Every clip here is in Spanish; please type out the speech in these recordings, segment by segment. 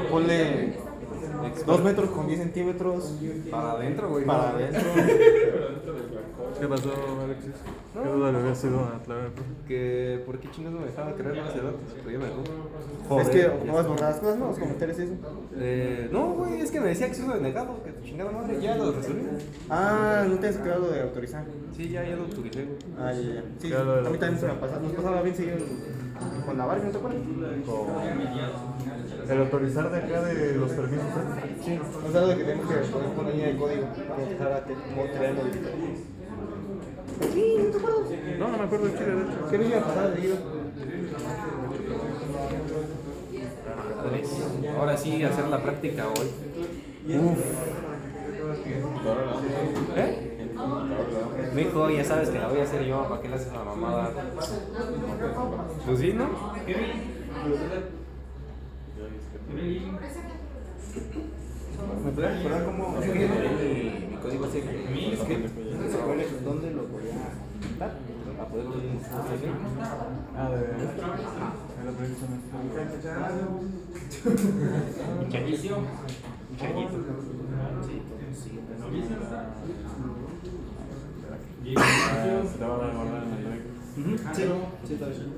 Ponle 2 metros con 10 centímetros. Para adentro, güey. Para adentro. ¿Qué pasó, Alexis? ¿Qué duda le había sido a Clave? Que por qué chingados me dejaba creer la ciudad, pero ya me dejó. Es que no vas a borrar las cosas, ¿no? Los comentarios y eso. No, güey, es que me decía que acceso denegado, que tu chingada madre, ya lo resolví. Ah, no te has quedado lo de autorizar. Sí, ya lo autoricé, güey. Ah, ya. Sí, Ya lo de la a mí también se me pasaba. Nos pasaba bien seguido con la Barbie, ¿no te acuerdas? El autorizar de acá de los permisos. Sí, nos da lo de que tenemos que poner una línea de código para empezar a crear modificaciones. Sí, ¿no te acuerdas? No, no me acuerdo de chile, de hecho. ¿Qué me iba a pasar de ir? Ahora sí, hacer la práctica hoy. ¿Eh? Mijo, ya sabes que la voy a hacer yo, ¿para qué le haces la mamada? Pues sí, ¿no? ¿Me puedes recordar cómo Es que mi código es ¿Dónde lo voy a quitar? para poder Ah, de la precisamente. un chaguito. Un chaguito. Se te va a guardar en el like. Sí, sí, está bien.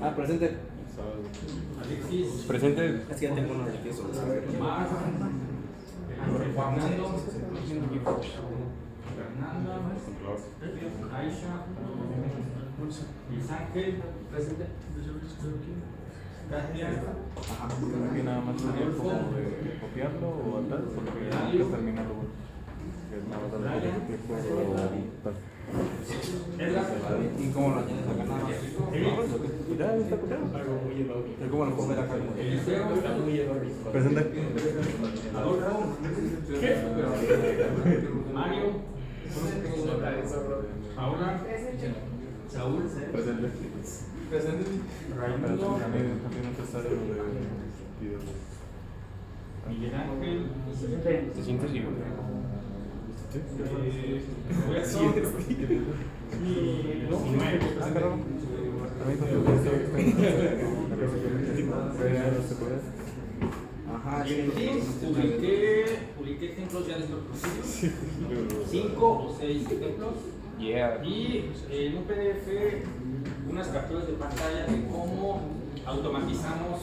Ah, presente. Presente. Es que ya tengo uno de queso. Aisha, Luis Ángel, presente. Aquí nada más sería como de copiarlo o atar, porque ya hay que terminarlo. Que nada más darle clic o ¿Y cómo lo añades acá? Nada más. ya está copiado. ¿Cómo lo pongo acá? Presente. Adolfo, Mario, Paula, Saúl, Presente. Raimundo, A mí también es necesario lo de video. Miguel Ángel, ¿Te sientes libre? Roberto, y Noel. A mí también se puede. Ajá, Publiqué ejemplos ya de estos procesos. 5 o 6 ejemplos. Yeah. Y en un PDF unas capturas de pantalla de cómo automatizamos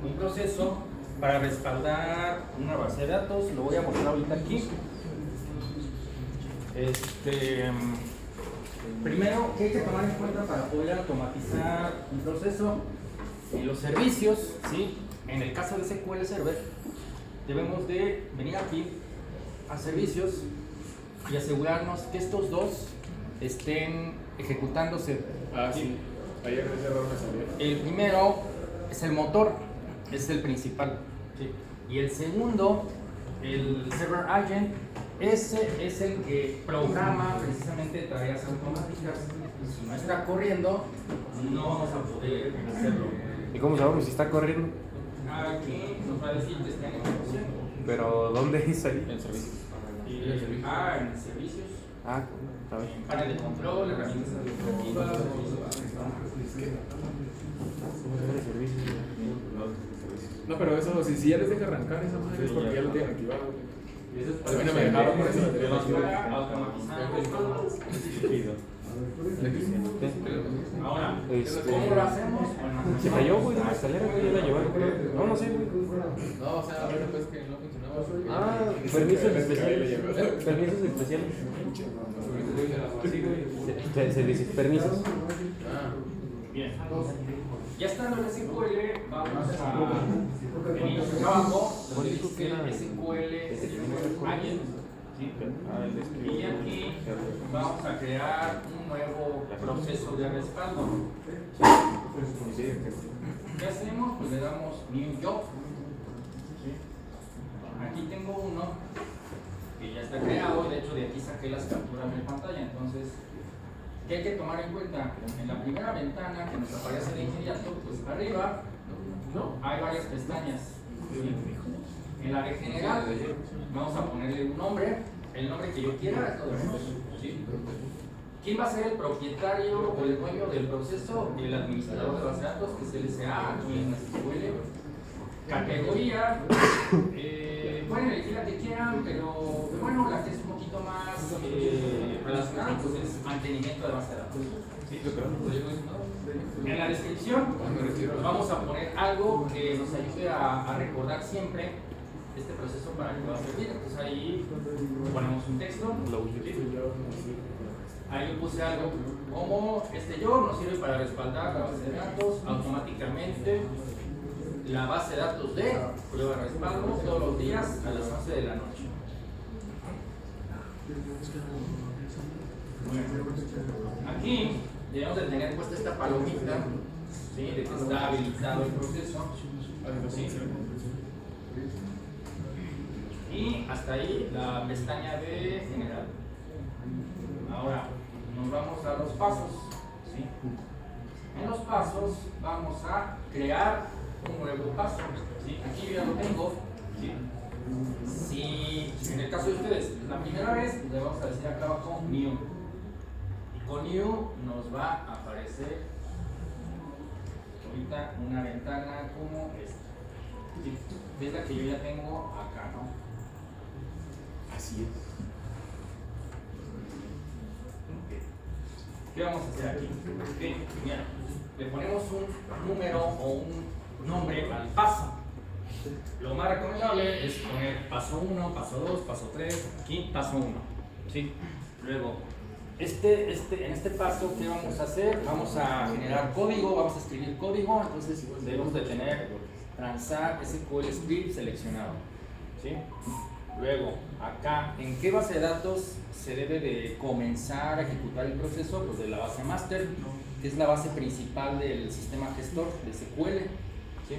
un proceso para respaldar una base de datos. Lo voy a mostrar ahorita aquí. Primero, ¿qué hay que tomar en cuenta para poder automatizar un proceso? Los servicios, ¿sí? En el caso de SQL Server, debemos de venir aquí a servicios y asegurarnos que estos dos estén ejecutándose. Ah, sí. Ayer ese error me salió. El primero es el motor, es el principal. ¿Sí? Y el segundo, el Server Agent, ese es el que programa precisamente tareas automáticas. Si no está corriendo, no vamos a poder hacerlo. ¿Y cómo sabemos si está corriendo? Aquí nos va a decir que está en ejecución. Pero ¿dónde es ahí? En servicio. En servicios, Ah, a ver. panel de control, herramientas administrativas. No, pero eso, si ya les deja arrancar esa madre es porque ya lo tienen activado. A mí no me dejaba por eso. Para automatizar Ahora, ¿cómo lo hacemos? Se cayó, güey, de la escalera, güey, ya la llevaron. No, no sé, güey. No, o sea, ahora pues que no funcionaba. Ah, permisos especiales. Permisos especiales. Sí, güey. Se dice permisos. Bien. Ya estando en SQL, vamos a venir acá abajo, donde dice SQL Agent. ¿Sí? Y aquí vamos a crear un nuevo proceso de respaldo. ¿Qué hacemos? Pues le damos New Job. Aquí tengo uno que ya está creado, de hecho de aquí saqué las capturas de pantalla. Entonces, ¿qué hay que tomar en cuenta? En la primera ventana que nos aparece de inmediato, pues arriba hay varias pestañas. En la de general vamos a ponerle un nombre, el nombre que yo quiera, es todo. ¿Sí? ¿Quién va a ser el propietario o el dueño del proceso? El administrador de base de datos, que es el SA, aquí en SQL. Categoría, pueden elegir la que quieran, pero bueno, la que es un poquito más relacionada pues es mantenimiento de base de datos. ¿Sí? En la descripción vamos a poner algo que nos ayude a recordar siempre este proceso para que va a servir. Entonces ahí ponemos un texto. Ahí yo puse algo como yo nos sirve para respaldar la base de datos automáticamente. La base de datos de prueba de respaldo todos los días a las 11 de la noche. Aquí debemos de tener puesta esta palomita, ¿sí? De que está habilitado el proceso. ¿Sí? Y hasta ahí la pestaña de general. Ahora nos vamos a los pasos. ¿Sí? En los pasos vamos a crear un nuevo paso. ¿Sí? Aquí yo ya lo tengo. ¿Sí? Si en el caso de ustedes la primera vez, le vamos a decir acá abajo new. Y con new nos va a aparecer ahorita una ventana como esta. ¿Sí? ¿Ves la que yo ya tengo acá, no? Así es. ¿Qué vamos a hacer aquí? Mira, le ponemos un número o un nombre al paso. Lo más recomendable es poner paso 1, paso 2, paso 3, aquí paso 1. ¿Sí? Luego, en este paso, ¿qué vamos a hacer? Vamos a generar código, vamos a escribir código, entonces debemos de tener transar SQL script seleccionado. ¿Sí? Luego, acá, ¿en qué base de datos se debe de comenzar a ejecutar el proceso? Pues de la base master, que es la base principal del sistema gestor de SQL. ¿Sí?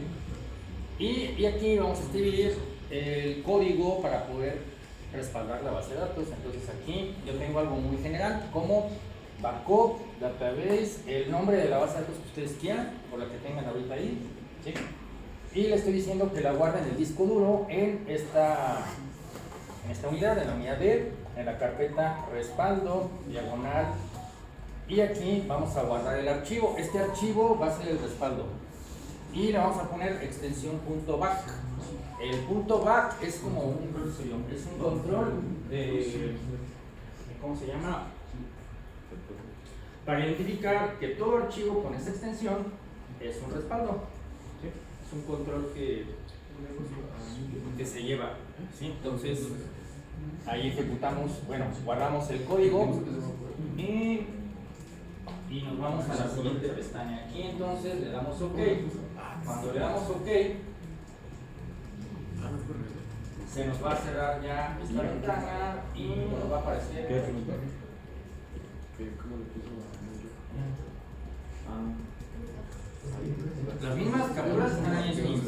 Y aquí vamos a escribir el código para poder respaldar la base de datos. Entonces aquí yo tengo algo muy general como backup, database, el nombre de la base de datos que ustedes quieran, o la que tengan ahorita ahí. ¿Sí? Y le estoy diciendo que la guarden en el disco duro en esta unidad, en la unidad D, en la carpeta respaldo, diagonal. Y aquí vamos a guardar el archivo. Este archivo va a ser el respaldo. Y le vamos a poner extensión .back. El .back es como un control de, ¿cómo se llama? Para identificar que todo archivo con esa extensión es un respaldo. ¿Sí? Es un control que se lleva. ¿Sí? Entonces, ahí ejecutamos, guardamos el código y nos vamos a la siguiente pestaña. Aquí entonces le damos OK. Cuando le damos OK, se nos va a cerrar ya esta ventana y nos va a aparecer. Las mismas capturas están ahí en Teams.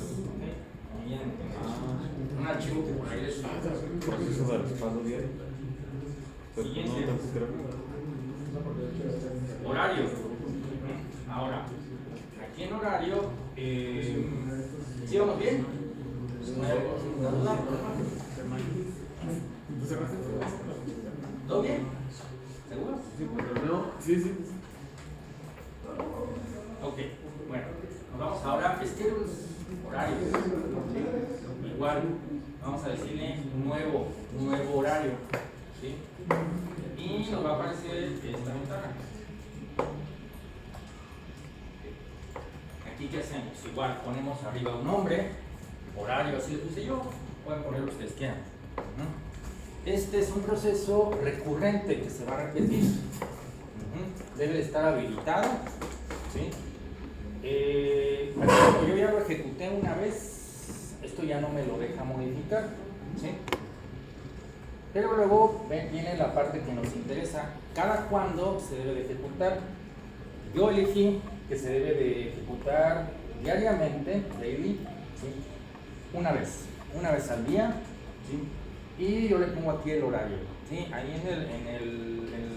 Un archivo que por ahí les Proceso de respaldo diario. Siguiente. Horario. Ahora, aquí en horario, ¿sí vamos bien? ¿Una duda? ¿Todo bien? ¿Seguro? Sí. Ok, bueno, nos vamos ahora a schedules, horarios. Igual, vamos a decirle nuevo horario. ¿Sí? Y nos va a aparecer esta ventana. Aquí, ¿qué hacemos? Igual, ponemos arriba un nombre, horario, así le puse yo, pueden poner lo que ustedes quieran. Este es un proceso recurrente que se va a repetir. Debe de estar habilitado. ¿Sí? Como yo ya lo ejecuté una vez, esto ya no me lo deja modificar. ¿Sí? Pero luego viene la parte que nos interesa, cada cuándo se debe de ejecutar. Yo elegí que se debe de ejecutar diariamente, daily, ¿sí? una vez al día, ¿sí? Y yo le pongo aquí el horario, ¿sí? Ahí en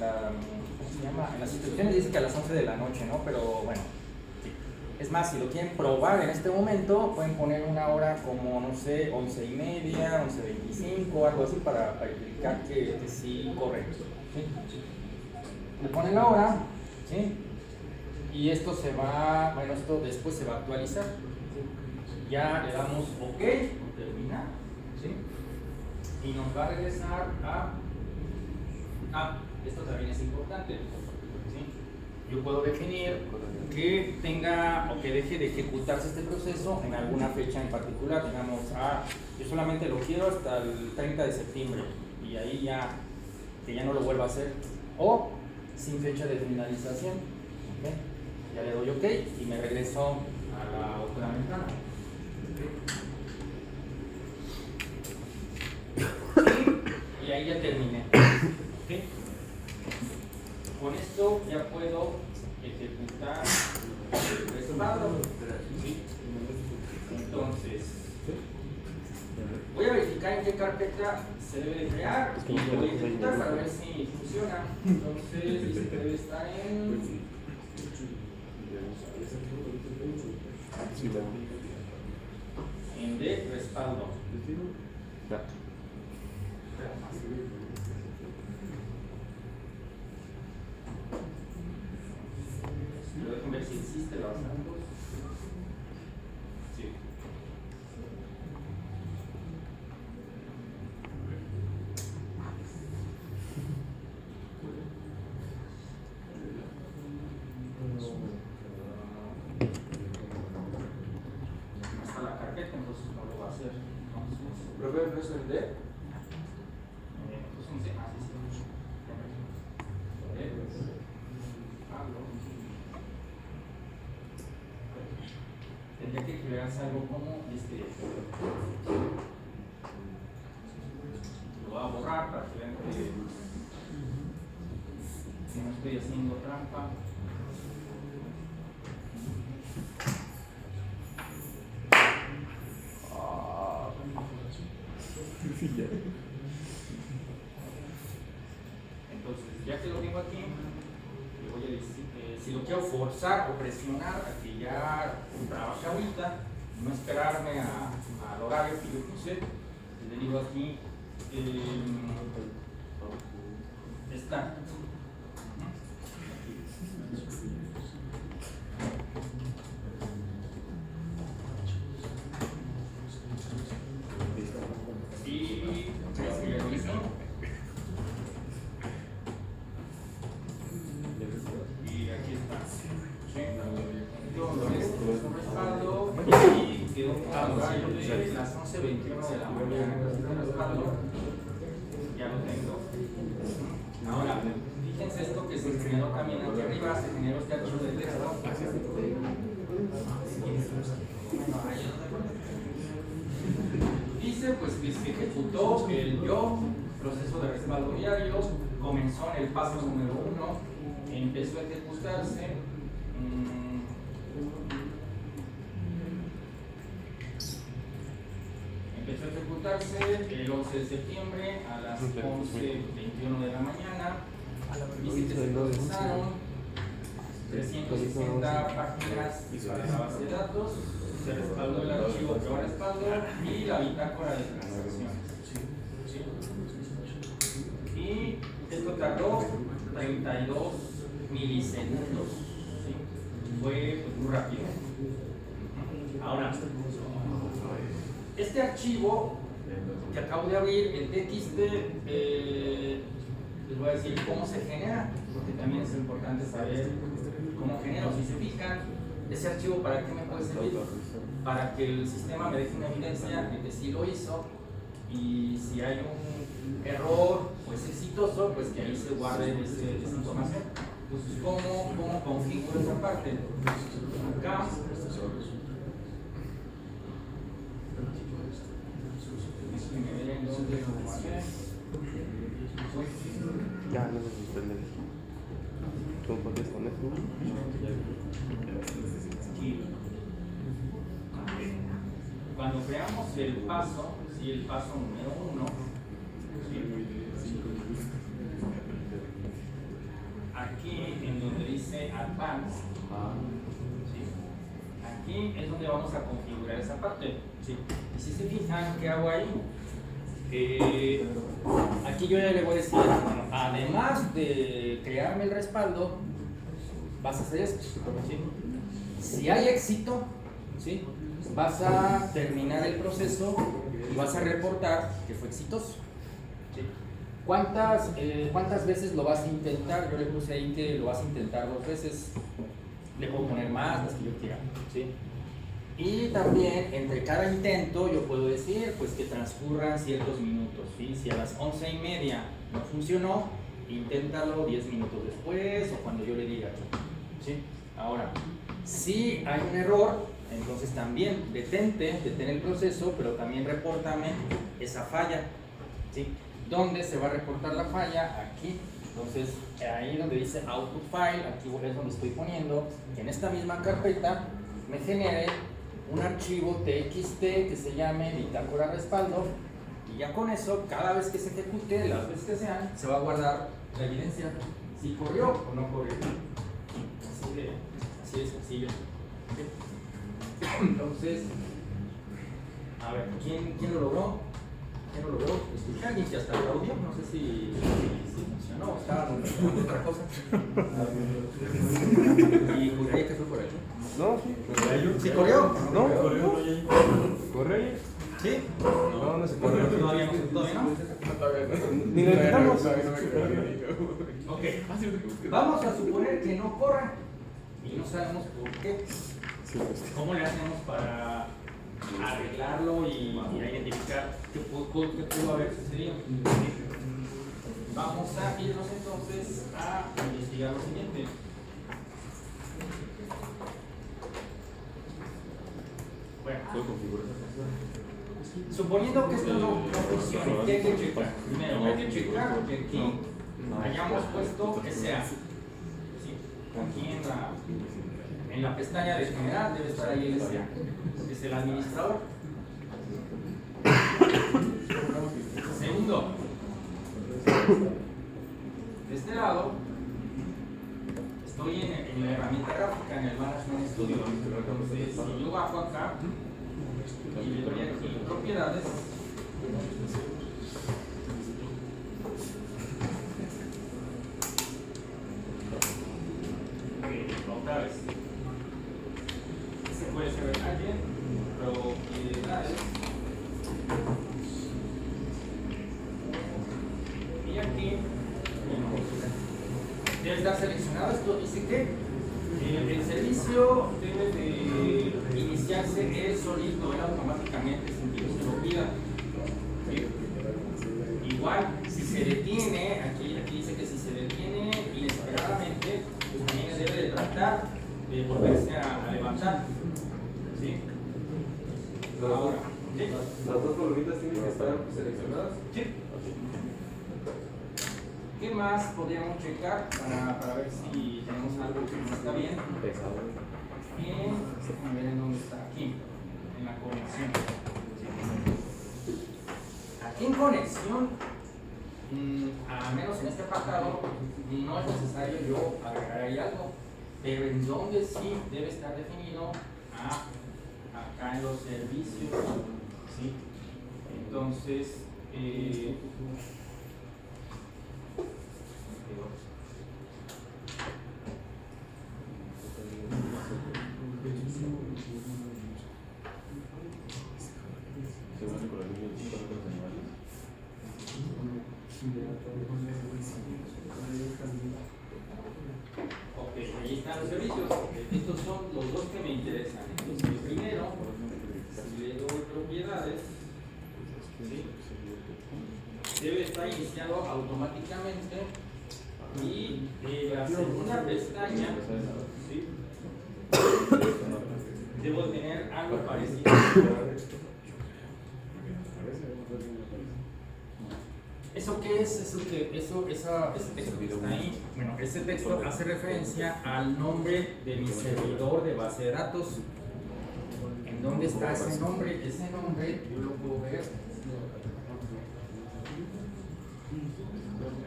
las instrucciones dice que a las 11 de la noche, ¿no? Pero bueno, sí. Es más, si lo quieren probar en este momento, pueden poner una hora como, no sé, 11:30, 11:25, algo así para verificar que sí corre. ¿Sí? le ponen la hora, ¿sí? Y esto se va, bueno, esto después se va a actualizar. Ya le damos OK, terminar, ¿sí? Y nos va a regresar a... esto también es importante, ¿sí? Yo puedo definir que tenga o que deje de ejecutarse este proceso en alguna fecha en particular. Digamos, yo solamente lo quiero hasta el 30 de septiembre y ahí ya, que ya no lo vuelva a hacer. O sin fecha de finalización, ¿okay? Ya le doy OK y me regreso a la otra ventana. Y ahí ya terminé. ¿Okay? Con esto ya puedo ejecutar el respaldo. ¿Sí? Entonces, voy a verificar en qué carpeta se debe de crear y lo voy a ejecutar para ver si funciona. Entonces, dice que debe estar en de respaldo. Déjenme ver si existe la base de datos. Sí. No está la carpeta, entonces no lo va a hacer. Profe, ¿no es el D? Pues un C, sí. Tendría que crearse algo como este. Lo voy a borrar para que vean que no estoy haciendo trampa. Entonces, ya que lo tengo aquí, le voy a decir, si lo quiero forzar o presionar a que ya trabaje ahorita, no esperarme al horario que yo puse, le digo aquí, está. Y aquí está. Un respaldo y quedó con el horario de las 11:21 de la mañana. Ya lo tengo. Ahora, fíjense esto que se generó también aquí arriba, se generó este archivo de texto. Dice pues que se ejecutó el job, proceso de respaldo diario, comenzó en el paso número 1, empezó a ejecutarse. Empezó a ejecutarse el 11 de septiembre a las 11:21 de la mañana. Dice que se procesaron 360 páginas para la base de datos, se respaldó el archivo que va a respaldo y la bitácora de transacciones. Y esto tardó 32 milisegundos. ¿Sí? Fue pues, muy rápido. Ahora, este archivo que acabo de abrir, el TXT, les voy a decir cómo se genera, porque también es importante saber cómo genera. Si se fijan, ese archivo para qué me puede servir, para que el sistema me deje una evidencia de que sí lo hizo, y si hay un error pues exitoso, pues que ahí se guarde esa información. Entonces, ¿cómo configuro esa parte? Acá Ya, no me suspende. ¿Cómo puedes poner tú? Cuando creamos el paso, ¿sí? El paso número 1, ¿sí? Aquí en donde dice Advanced, ¿sí? Aquí es donde vamos a configurar esa parte. ¿Sí? Y si se fijan, ¿qué hago ahí? aquí yo ya le voy a decir, bueno, además de crearme el respaldo, vas a hacer esto, ¿sí? Si hay éxito, ¿sí? Vas a terminar el proceso y vas a reportar que fue exitoso, ¿sí? ¿Cuántas veces lo vas a intentar? Yo le puse ahí que lo vas a intentar 2 veces. Le puedo poner más, las que yo quiera, ¿sí? Y también entre cada intento yo puedo decir pues que transcurran ciertos minutos, ¿sí? Si a las 11:30 no funcionó, inténtalo 10 minutos después o cuando yo le diga, ¿sí? Ahora, si hay un error, entonces también detén el proceso, pero también repórtame esa falla, ¿sí? ¿Dónde se va a reportar la falla? Aquí. Entonces, ahí donde dice Output File, aquí es donde estoy poniendo que en esta misma carpeta me genere un archivo TXT que se llame bitácora respaldo, y ya con eso, cada vez que se ejecute, las veces que sean, se va a guardar la evidencia si corrió o no corrió. Así de sencillo. Entonces, a ver, ¿quién lo logró? ¿Quién lo logró? Escuché a alguien que hasta el audio, no sé si funcionó, estaba con otra cosa. Y juraría que fue por él. No, sí. ¿Sí corrió? No, corre. ¿Sí? No, no se corre. ¿Todavía no? Ni lo intentamos. Ok. Vamos a suponer que no corre y no sabemos por qué. ¿Cómo le hacemos para arreglarlo y identificar qué pudo haber sucedido? Vamos a irnos entonces a investigar lo siguiente. Bueno, suponiendo que esto no funcione, ¿qué hay que checar? Primero, hay que checar que aquí hayamos puesto SA. ¿Sí? Aquí en la pestaña de general debe estar ahí el SA. Es el administrador. Segundo, de este lado estoy en la herramienta gráfica, en el Management Studio. Entonces, si yo bajo acá y le doy aquí propiedades, otra vez, se puede saber alguien, propiedades, y aquí debe estar seleccionado. Esto dice que el servicio debe de iniciarse él solito, él automáticamente, sin que yo se lo pida. ¿Sí? Igual, si se detiene, aquí dice que si se detiene inesperadamente, pues también debe de tratar de volverse a levantar. ¿Sí? Ahora, ¿sí? Las dos columnitas tienen que estar seleccionadas. Sí. ¿Qué más podríamos checar para ver si tenemos algo que no está bien? A ver en dónde está, aquí, en la conexión. Aquí en conexión, al menos en este apartado, no es necesario yo agregar ahí algo, pero en donde sí debe estar definido, acá en los servicios, ¿sí? Entonces, ok, ahí están los servicios. Estos son los dos que me interesan. Entonces, el primero, si le doy propiedades, ¿sí? Debe estar iniciado automáticamente. Y la segunda pestaña, ¿sí? Debo tener algo parecido. ¿Eso qué es? Ese texto que está ahí, bueno, ese texto hace referencia al nombre de mi servidor de base de datos. ¿En dónde está ese nombre? Ese nombre yo lo puedo ver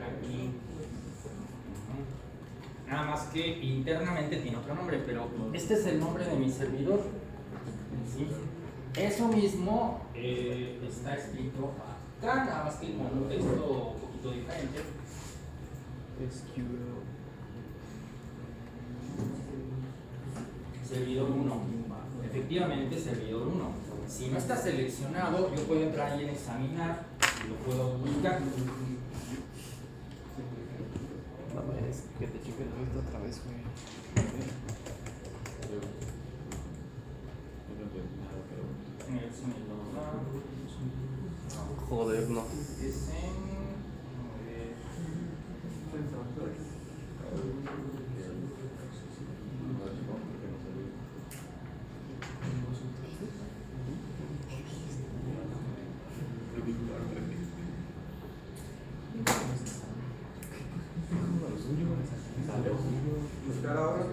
aquí. Nada más que internamente tiene otro nombre, pero este es el nombre de mi servidor. ¿Sí? Eso mismo está escrito nada más que con un texto un poquito diferente. Servidor 1. Efectivamente, servidor 1. Si no está seleccionado, yo puedo entrar ahí en examinar y lo puedo buscar. No, es que te cheque esto otra vez, güey. Joder, no. Es en... ¿Buscar ahora?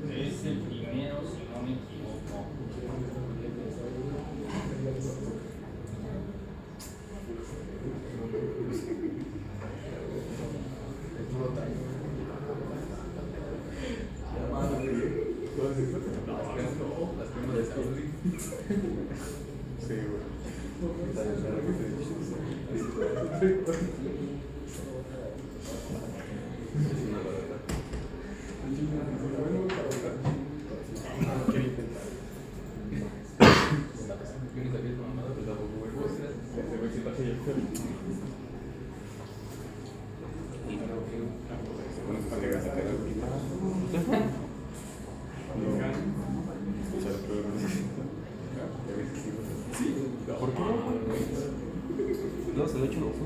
Es el primero, si no me equivoco. Sí, güey. ¿Por qué? No, se lo he hecho los ojos.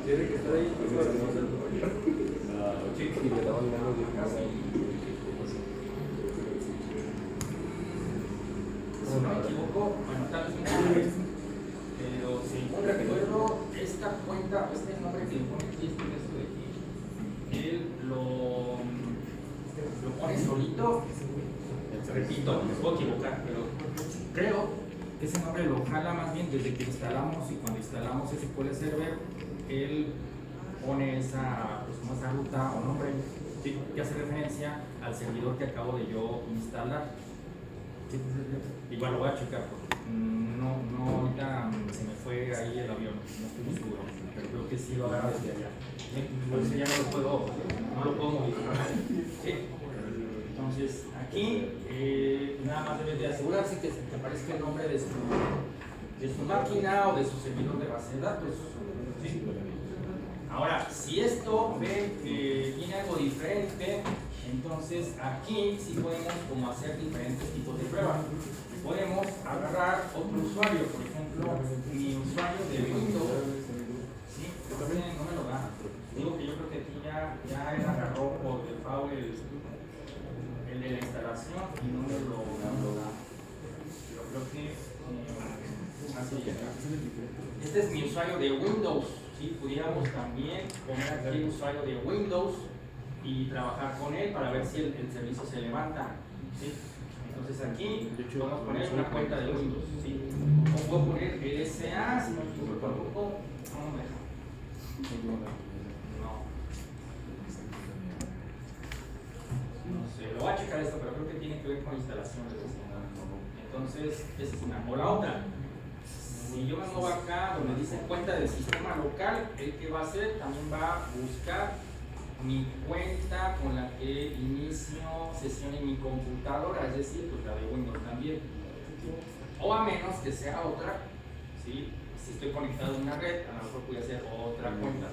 Tiene que estar ahí. Y le daban ganas de Si no me equivoco, bueno, tal vez no, pero según recuerdo, esta cuenta, este nombre que le pone aquí, este texto de aquí, él lo pone solito. Repito, me puedo equivocar, pero creo que ese nombre lo jala más bien desde que instalamos, y cuando instalamos SQL Server, él pone esa, pues, como esa ruta o nombre, ¿sí?, que hace referencia al servidor que acabo de yo instalar. ¿Sí? Igual lo voy a checar porque no, ahorita se me fue ahí el avión, no estoy muy seguro, pero creo que sí lo agarra desde allá. ¿Sí? Por eso ya no lo puedo modificar. ¿Sí? Entonces, aquí nada más debes de asegurarse que te aparezca el nombre de su máquina o de su servidor de base de datos. ¿Sí? Ahora, si esto ve que tiene algo diferente, entonces aquí sí podemos como hacer diferentes tipos de pruebas. Podemos agarrar otro usuario, por ejemplo, mi usuario de Windows. ¿Sí? No me lo da. Digo que yo creo que aquí ya él agarró por default el de la instalación y no me lo da. Yo creo que así ya. Este es mi usuario de Windows. ¿Sí? Pudiéramos también poner aquí el usuario de Windows y trabajar con él para ver si el servicio se levanta. ¿Sí? Entonces aquí podemos poner una cuenta de Windows. ¿Sí? O puedo poner el SA, si no me equivoco, tampoco no me deja. No sé, lo voy a checar esto, pero creo que tiene que ver con instalación de sistema. Entonces, esa es una. O la otra, si yo me muevo acá donde dice cuenta del sistema local, el que va a hacer también va a buscar mi cuenta con la que inicio sesión en mi computadora, es decir, pues la de Windows también. O a menos que sea otra, ¿sí? Si estoy conectado a una red, a lo mejor voy a hacer otra cuenta.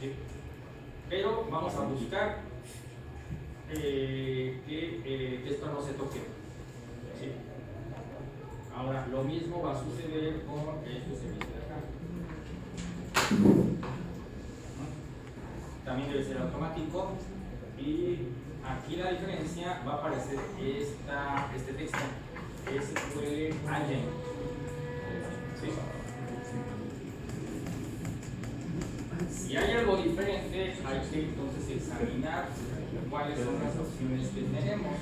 ¿Sí? Pero vamos a buscar que esto no se toque. ¿Sí? Ahora, lo mismo va a suceder con este servicio de acá. También debe ser automático. Y aquí la diferencia va a aparecer este texto. SQL Engine. ¿Sí? Si hay algo diferente, hay que entonces examinar cuáles son las opciones que tenemos.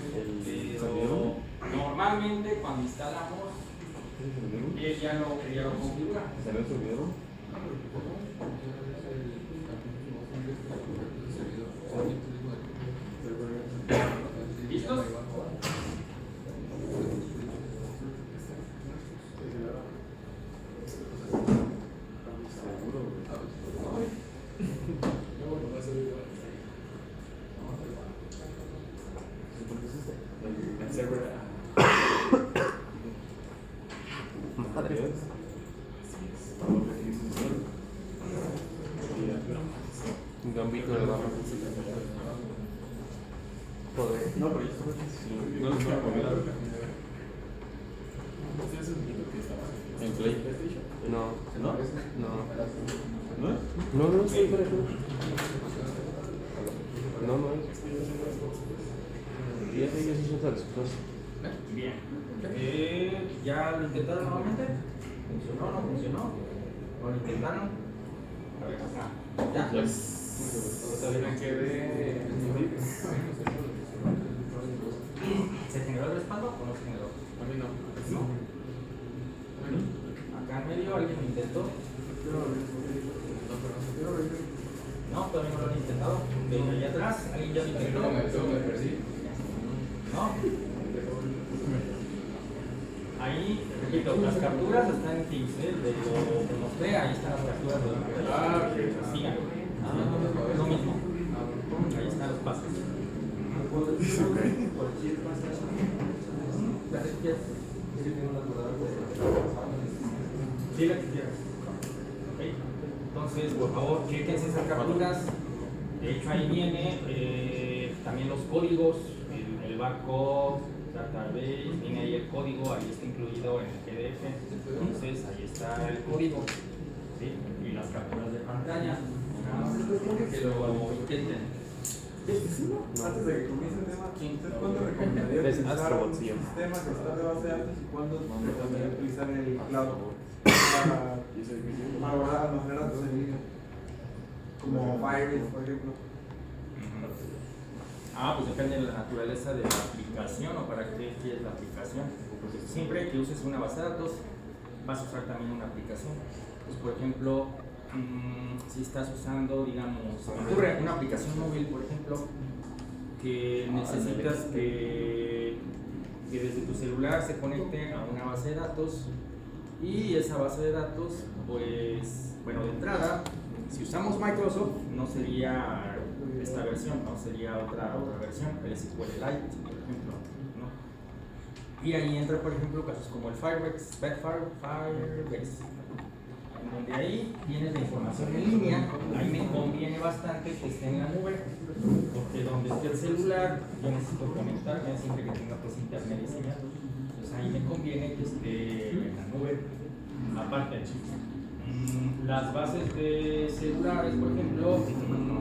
Pero normalmente cuando instalamos, él ya lo configura. ¿Listos? Un gambito de barro. Joder. No, pero no les voy a poner en Play. No. ¿No? No. ¿No? No, sí, por ejemplo. No es. Y ese ya se hizo tal cosa. Bien. ¿Ya lo intentaron nuevamente? ¿Funcionó o no funcionó? ¿O lo intentaron? A ver, acá. ¿Ya? Todavía me quedé. ¿Se generó el respaldo o no se generó? A mí no. No. Acá en medio alguien lo intentó. No, todavía no lo han intentado. De allá atrás, alguien ya lo intentó. ¿No? Ahí, repito, las capturas están en Teams, de lo que mostré, ahí están las capturas de Ah, ok. sigan. Es lo mismo. Ahí están los pasos. Sí, la que quieras. Ok. Entonces, por favor, chequense esas capturas. De hecho, ahí viene también los códigos, el barcode, database, viene ahí el código, ahí está incluido en el PDF. Entonces, ahí está el código, ¿sí? Y las capturas de pantalla. Nada más es cuestión de que lo intenten. Antes de que comience el tema, ¿usted cuándo recomendaría Es utilizar un Astrobot, sí. sistema que está de base de datos y cuándo recomendaría utilizar el cloud para guardar almacenar datos en línea? Como Firebase, por ejemplo. Pues depende de la naturaleza de la aplicación o para qué quieres la aplicación. Siempre que uses una base de datos, vas a usar también una aplicación. Pues, por ejemplo, si estás usando, digamos, ocurre una aplicación móvil, por ejemplo, que necesitas que desde tu celular se conecte a una base de datos y esa base de datos, pues, bueno, de entrada, si usamos Microsoft, no sería esta versión, no sería otra versión, el SQL Lite, por ejemplo, ¿no? Y ahí entra, por ejemplo, casos como el Firebase, en donde ahí tienes la información en línea. Ahí me conviene bastante que esté en la nube, porque donde esté el celular, yo necesito conectarme siempre que tenga pues internet y señal. Entonces ahí me conviene que esté en la nube. Aparte, las bases de celulares, por ejemplo,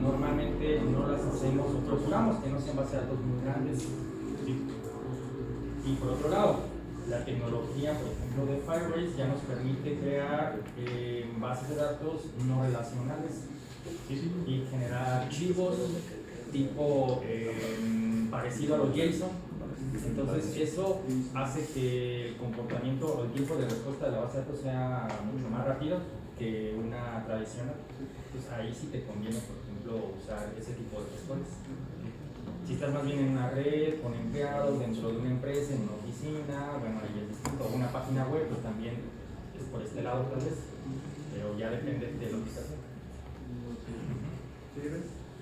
normalmente no las hacemos o procuramos que no sean bases de datos muy grandes. ¿Sí? Y por otro lado, la tecnología, por ejemplo, de Firebase ya nos permite crear bases de datos no relacionales, ¿sí? Y generar archivos tipo parecido a los JSON. Entonces eso hace que el comportamiento o el tiempo de respuesta de la base de datos sea mucho más rápido que una tradicional. Entonces ahí sí te conviene, por ejemplo, usar ese tipo de gestores. Si estás más bien en una red, con empleados, dentro de una empresa, en una oficina, bueno, ahí es distinto. Una página web, pues también es por este lado tal vez, pero ya depende de lo que estás haciendo.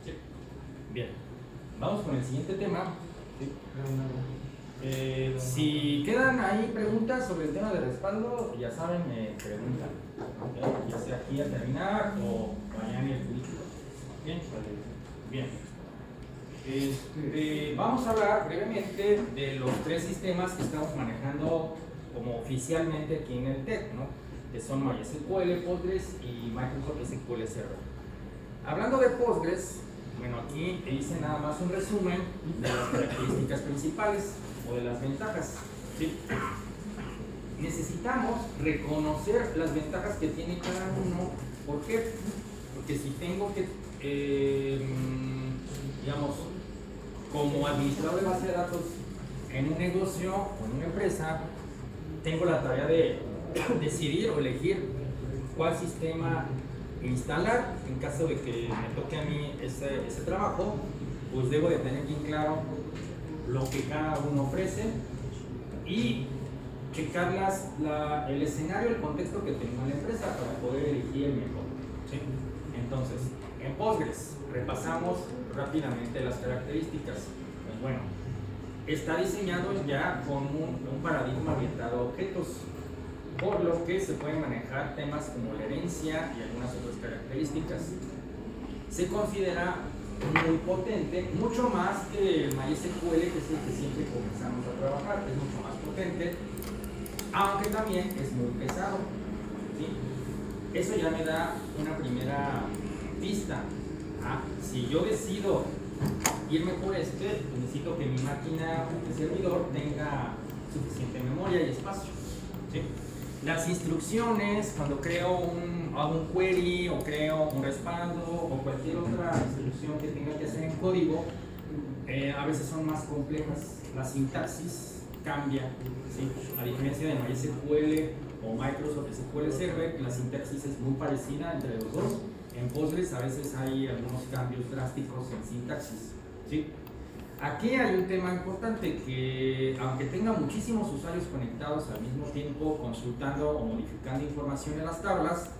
Sí. Bien, vamos con el siguiente tema. Si quedan ahí preguntas sobre el tema de respaldo, ya saben, me preguntan, ¿okay? Ya sea aquí a terminar o mañana en el currículo. Bien, bien. Vamos a hablar brevemente de los tres sistemas que estamos manejando como oficialmente aquí en el TEC, ¿no? Que son MySQL, Postgres y Microsoft SQL Server. Hablando de Postgres, bueno, aquí te hice nada más un resumen de las características principales o de las ventajas. ¿sí? Necesitamos reconocer las ventajas que tiene cada uno. ¿Por qué? Porque si tengo que, digamos, como administrador de base de datos en un negocio o en una empresa, tengo la tarea de decidir o elegir cuál sistema instalar. En caso de que me toque a mí ese trabajo, pues debo de tener bien claro lo que cada uno ofrece y checar el escenario, el contexto que tengo en la empresa para poder elegir el mejor, ¿sí? Entonces, en Postgres repasamos rápidamente las características. Pues bueno, está diseñado ya con un paradigma orientado a objetos, por lo que se pueden manejar temas como la herencia y algunas otras características. Se considera muy potente, mucho más que el MySQL, que es el que siempre comenzamos a trabajar, es mucho más potente, aunque también es muy pesado, ¿sí? Eso ya me da una primera pista. Si yo decido irme por pues necesito que mi máquina de servidor tenga suficiente memoria y espacio, ¿sí? Las instrucciones, cuando hago un query o creo un respaldo o cualquier otra instrucción que tenga que hacer en código, a veces son más complejas. La sintaxis cambia, ¿sí? A diferencia de MySQL o Microsoft SQL Server, la sintaxis es muy parecida entre los dos. En Postgres a veces hay algunos cambios drásticos en sintaxis, ¿sí? Aquí hay un tema importante, que aunque tenga muchísimos usuarios conectados al mismo tiempo consultando o modificando información en las tablas,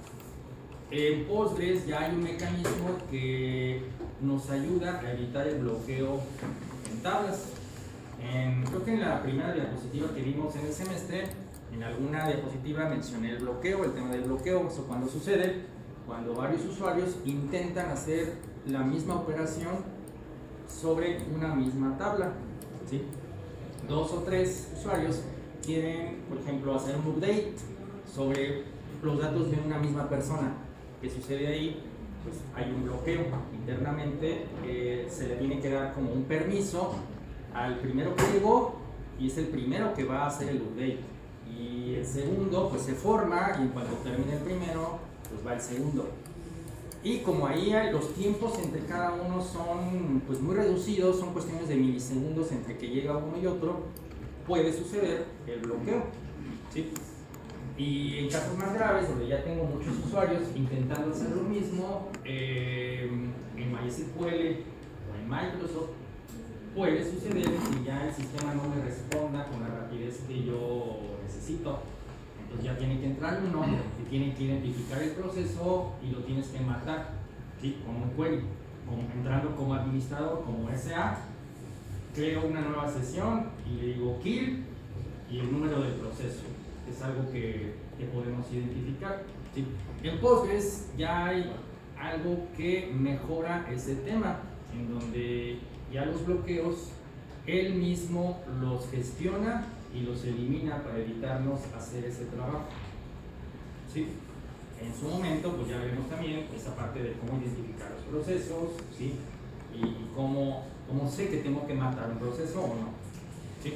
en Postgres ya hay un mecanismo que nos ayuda a evitar el bloqueo en tablas. Creo que en la primera diapositiva que vimos en el semestre, en alguna diapositiva mencioné el bloqueo, el tema del bloqueo. Eso cuando sucede, cuando varios usuarios intentan hacer la misma operación sobre una misma tabla, ¿sí? 2 o 3 usuarios quieren, por ejemplo, hacer un update sobre los datos de una misma persona. ¿Qué sucede ahí? Pues hay un bloqueo internamente, se le tiene que dar como un permiso al primero que llegó y es el primero que va a hacer el update, y el segundo pues se forma y en cuanto termine el primero pues va el segundo. Y como ahí los tiempos entre cada uno son pues muy reducidos, son cuestiones de milisegundos entre que llega uno y otro, puede suceder el bloqueo, ¿sí? Y en casos más graves, donde ya tengo muchos usuarios intentando hacer lo mismo, en MySQL o en Microsoft, puede suceder que ya el sistema no me responda con la rapidez que yo necesito. Entonces ya tiene que entrar uno que tiene que identificar el proceso y lo tienes que matar, ¿sí? Como un query, entrando como administrador, como SA, creo una nueva sesión y le digo kill y el número del proceso. Es algo que podemos identificar, ¿sí? En Postgres ya hay algo que mejora ese tema, en donde ya los bloqueos él mismo los gestiona y los elimina para evitarnos hacer ese trabajo, ¿sí? En su momento pues ya veremos también esa parte de cómo identificar los procesos, ¿sí? Y cómo sé que tengo que matar un proceso o no, ¿sí?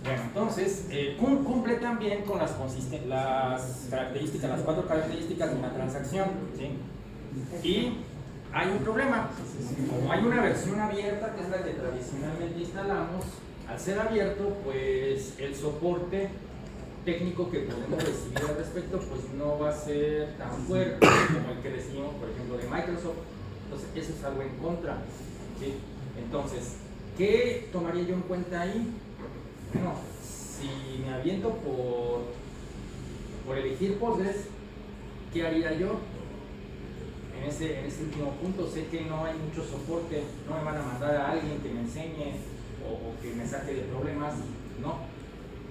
Bueno, entonces cumple también con las características, las 4 características de una transacción, ¿sí? Y hay un problema. Como hay una versión abierta, que es la que tradicionalmente instalamos, al ser abierto, pues el soporte técnico que podemos recibir al respecto pues no va a ser tan fuerte como el que recibimos, por ejemplo, de Microsoft. Entonces eso es algo en contra, ¿sí? Entonces, ¿qué tomaría yo en cuenta ahí? Bueno, si me aviento por elegir Postgres, ¿qué haría yo? En ese último punto sé que no hay mucho soporte, no me van a mandar a alguien que me enseñe o que me saque de problemas, ¿no?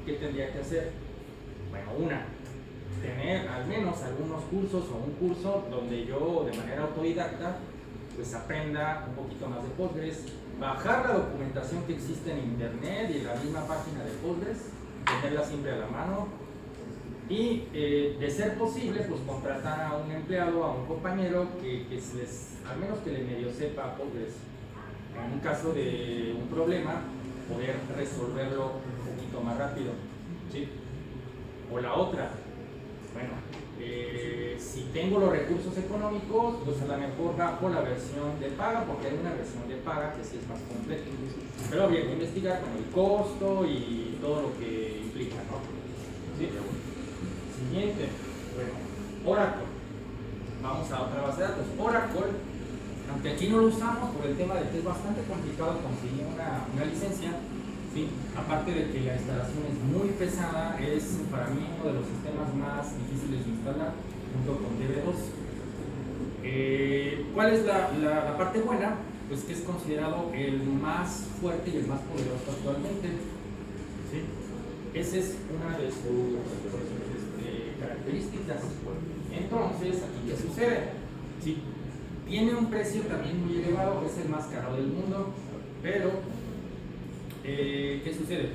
¿Qué tendría que hacer? Bueno, tener al menos algunos cursos o un curso donde yo de manera autodidacta pues aprenda un poquito más de Postgres, bajar la documentación que existe en internet y en la misma página de Postgres, tenerla siempre a la mano y de ser posible pues contratar a un empleado, a un compañero que al menos que le medio sepa Postgres. En un caso de un problema, poder resolverlo un poquito más rápido, ¿sí? O la otra, bueno, si tengo los recursos económicos, pues a lo mejor bajo la versión de paga, porque hay una versión de paga que sí es más completa. Pero habría que investigar con el costo y todo lo que implica, ¿no? ¿Sí? Siguiente, bueno, Oracle. Vamos a otra base de datos. Oracle, aunque aquí no lo usamos por el tema de que es bastante complicado conseguir una licencia, ¿sí? Aparte de que la instalación es muy pesada, es para mí uno de los sistemas más difíciles de instalar, junto con DB2. ¿Cuál es la parte buena? Pues que es considerado el más fuerte y el más poderoso actualmente, ¿sí? Esa es una de sus características. Entonces, ¿aquí qué sucede? ¿Sí? Tiene un precio también muy elevado, es el más caro del mundo, pero ¿qué sucede?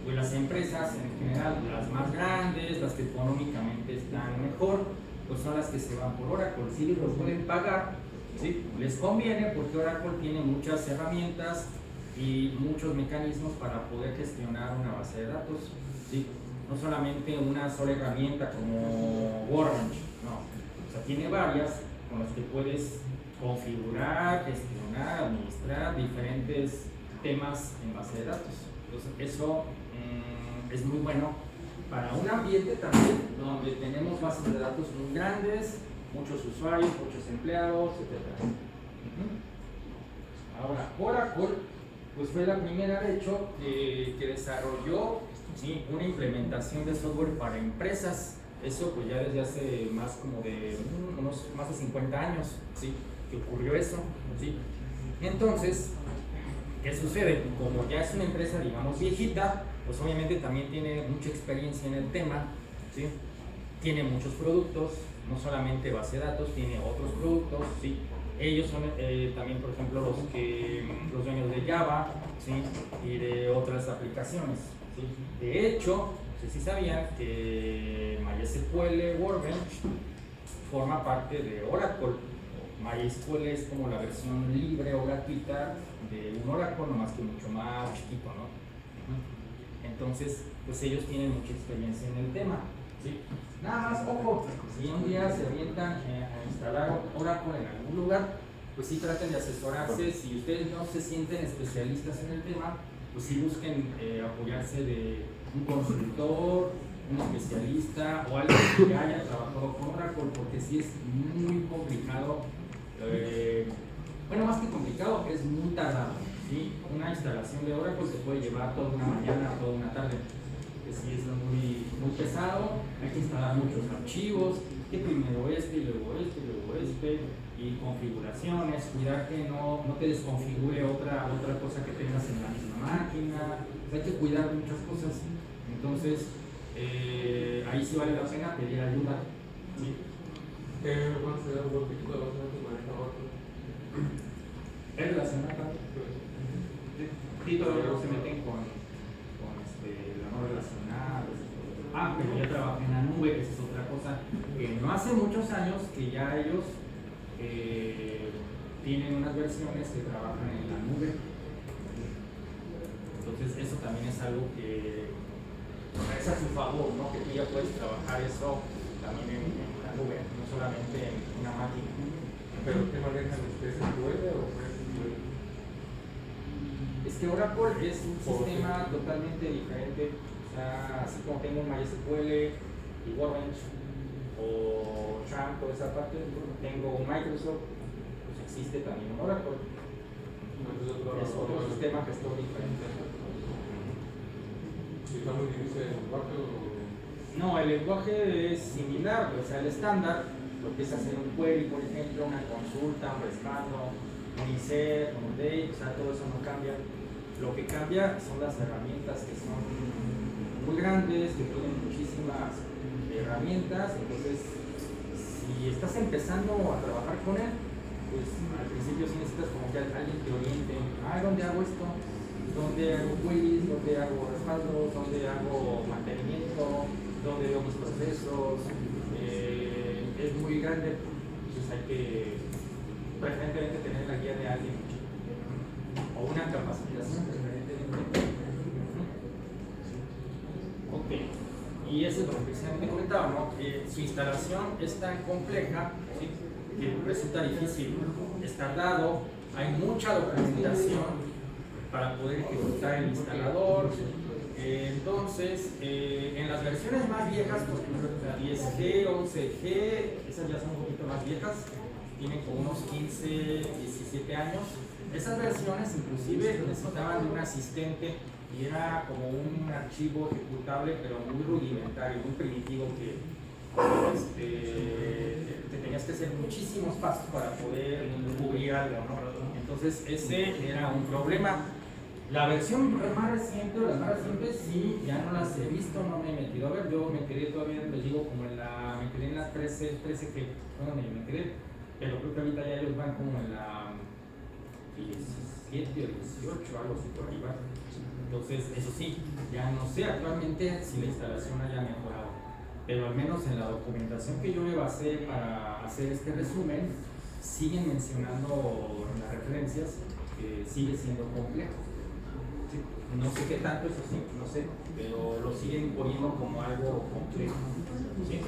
Pues las empresas en general, las más grandes, las que económicamente están mejor, pues son las que se van por Oracle. Si los pueden pagar, ¿sí? Les conviene porque Oracle tiene muchas herramientas y muchos mecanismos para poder gestionar una base de datos, ¿sí? No solamente una sola herramienta como Workbench, no, o sea, tiene varias con las que puedes configurar, gestionar, administrar diferentes temas en base de datos. Entonces eso es muy bueno para un ambiente también donde tenemos bases de datos muy grandes, muchos usuarios, muchos empleados, etc. Ahora, Oracle pues fue la primera, de hecho, que desarrolló, ¿sí?, una implementación de software para empresas. Eso pues ya desde hace más como de unos más de 50 años, ¿sí?, que ocurrió eso, ¿sí? Entonces, ¿qué sucede? Como ya es una empresa, digamos, viejita, pues obviamente también tiene mucha experiencia en el tema, ¿sí? Tiene muchos productos, no solamente base de datos, tiene otros productos, ¿sí? Ellos son también, por ejemplo, los dueños de Java, ¿sí?, y de otras aplicaciones, ¿sí? De hecho, no sé si sabían que MySQL Workbench forma parte de Oracle. MySQL es como la versión libre o gratuita de un Oracle, nomás que mucho más chiquito, ¿no? Entonces, pues ellos tienen mucha experiencia en el tema, ¿sí? Nada más, ojo, si un día se avientan a instalar Oracle en algún lugar, pues sí traten de asesorarse. Si ustedes no se sienten especialistas en el tema, pues sí busquen apoyarse de un consultor, un especialista o alguien que haya trabajado con Oracle, porque sí es muy complicado. Bueno, más que complicado, es muy tardado, ¿sí? Una instalación de Oracle se puede llevar toda una mañana, toda una tarde, que sí es muy pesado. Hay que instalar muchos archivos, que primero este y luego este y luego este, y configuraciones, cuidar que no te desconfigure otra cosa que tengas en la misma máquina. Hay que cuidar muchas cosas. Entonces, ahí sí vale la pena pedir ayuda, ¿sí? Es relacionada. Sí, todavía no se meten con la no relacionada. Pero ya trabajé en la nube, que esa es otra cosa que no hace muchos años que ya ellos tienen unas versiones que trabajan en la nube. Entonces eso también es algo que es a su favor, ¿no? Que tú ya puedes trabajar eso también en la nube, no solamente en una máquina. ¿Pero qué manejan ustedes? ¿SQL o MySQL? Es que Oracle es un sistema totalmente diferente. O sea, así como tengo MySQL y Workbench o Champ, toda esa parte, tengo un Microsoft, pues existe también un Oracle. Es otro sistema que es todo diferente. ¿Está muy difícil el lenguaje o...? No, el lenguaje es similar, o sea, el estándar, lo que es hacer un query, por ejemplo, una consulta, un respaldo, un insert, un update, o sea, todo eso no cambia. Lo que cambia son las herramientas, que son muy grandes, que tienen muchísimas herramientas. Entonces, si estás empezando a trabajar con él, pues al principio sí necesitas como que alguien te oriente. ¿Dónde hago esto? ¿Dónde hago queries? ¿Dónde hago respaldos? ¿Dónde hago mantenimiento? ¿Dónde veo mis procesos? Es muy grande, entonces hay que preferentemente tener la guía de alguien o una capacitación preferentemente y eso es lo que precisamente comentaba, ¿no? Su instalación es tan compleja, ¿sí?, que resulta difícil, es tardado, hay mucha documentación para poder ejecutar el instalador. Entonces, en las versiones más viejas, por ejemplo la 10G, 11G, esas ya son un poquito más viejas, tienen como unos 15, 17 años. Esas versiones inclusive necesitaban de un asistente y era como un archivo ejecutable, pero muy rudimentario, muy primitivo, que te tenías que hacer muchísimos pasos para poder cubrir algo, ¿no? Entonces ese era un problema. La versión más reciente, o las más recientes, sí, ya no las he visto, no me he metido a ver. Yo me quedé todavía, les digo, como me quedé en la 13G, bueno, me quedé, pero creo que ahorita ya ellos van como en la 17 o 18, algo así por arriba. Entonces, eso sí, ya no sé actualmente si la instalación haya mejorado, pero al menos en la documentación que yo le basé para hacer este resumen, siguen mencionando en las referencias que sigue siendo complejo. Sí, no sé qué tanto, eso sí, no sé, pero lo siguen poniendo como algo complejo. ¿Sí?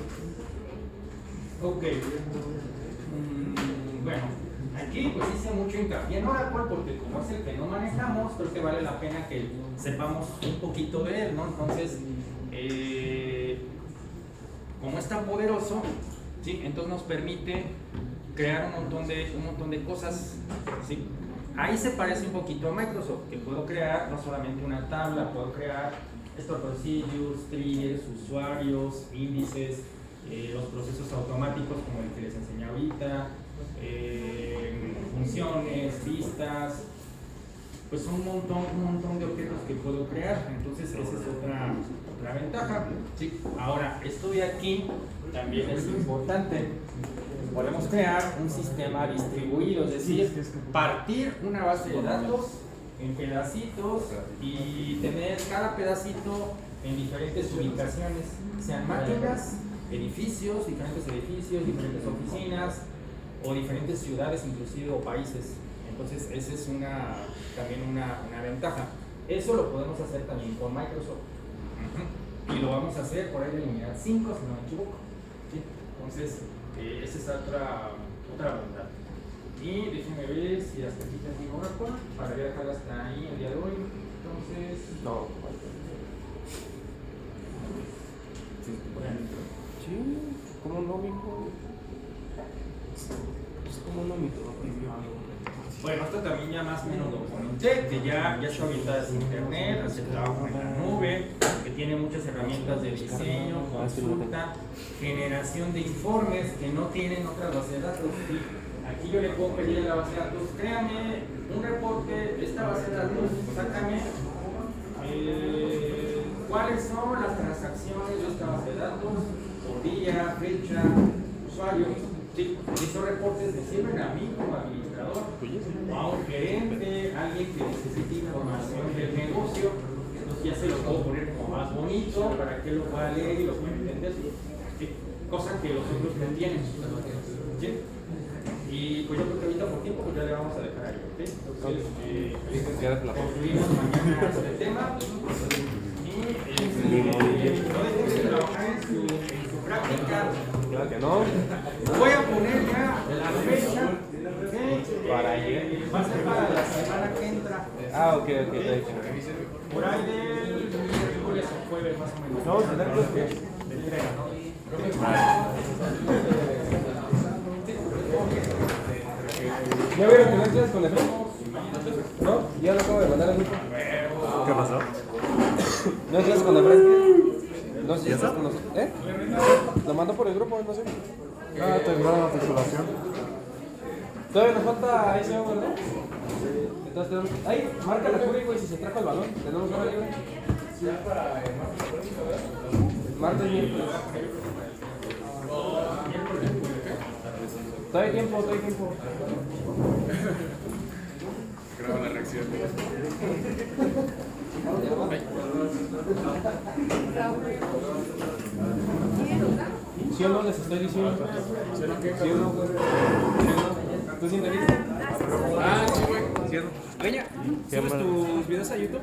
Ok. Bueno, aquí pues hice mucho hincapié en Oracle porque como es el que no manejamos, creo que vale la pena que sepamos un poquito de él, ¿no? Entonces, como es tan poderoso, ¿sí?, entonces nos permite crear un montón de cosas, ¿sí? Ahí se parece un poquito a Microsoft, que puedo crear no solamente una tabla, puedo crear store procedures, triggers, usuarios, índices, los procesos automáticos como el que les enseñé ahorita, funciones, vistas, pues un montón de objetos que puedo crear. Entonces esa es otra ventaja. ¿Sí? Ahora, esto de aquí también es importante. Podemos crear un sistema distribuido, es decir, partir una base de datos en pedacitos y tener cada pedacito en diferentes ubicaciones, sean máquinas, edificios, diferentes oficinas o diferentes ciudades inclusive o países. Entonces esa es también una ventaja. Eso lo podemos hacer también con Microsoft. Y lo vamos a hacer por ahí de la unidad 5, si no me equivoco. ¿Sí? Entonces, esa es otra bondad. Y déjenme ver si hasta aquí tengo Oracle para dejar hasta ahí el día de hoy. Entonces, No. Sí, ¿cómo no, mijo? ¿Cómo no, mijo? bueno, esto también ya más o menos lo comenté, que ya está orientada a internet, hace trabajo en la nube, que tiene muchas herramientas de diseño, consulta, generación de informes que no tienen otras bases de datos. Sí, aquí yo le puedo pedir a la base de datos, créame un reporte de esta base de datos, sácame cuáles son las transacciones de esta base de datos, por día, fecha, usuario. Sí, esos reportes me sirven a mí como administrador, a un gerente, a alguien que necesite información del negocio. Entonces ya se lo puedo poner como más bonito para que lo pueda leer y lo pueda entender. Sí, cosa que los otros no tienen. ¿Sí? Y pues yo creo que ahorita por tiempo pues ya le vamos a dejar ahí, ¿ok? Entonces, concluimos mañana este tema. Y no dejen de trabajar en su práctica. Claro que no. Voy a poner ya la fecha que Para ayer. va a ser para la semana que entra. Ah, ok. Por ahí del miércoles o jueves más o menos. No, tener los que. De entrega, ¿no? ¿Ya vieron que no entras con el grupo? ¿No? Ya lo acabo de mandar al grupo. ¿Qué pasó? ¿No entras con el fresco? No sé si estás con nosotros. ¿Eh? Lo mandó por el grupo, no sé. Ah, tendrá una titulación. Todavía nos falta ese, ¿verdad? Entonces tenemos. Ahí, marca la Curi, güey, si se trajo el balón. Tenemos hora libre. Martes, miércoles. Todavía hay tiempo. Graba la reacción. ¿Sí o no les estoy diciendo? ¿Sí o no? ¿Sí o no? ¿Tú sí entendiste? Ah, sí, güey. Leña, ¿subes tus videos a YouTube?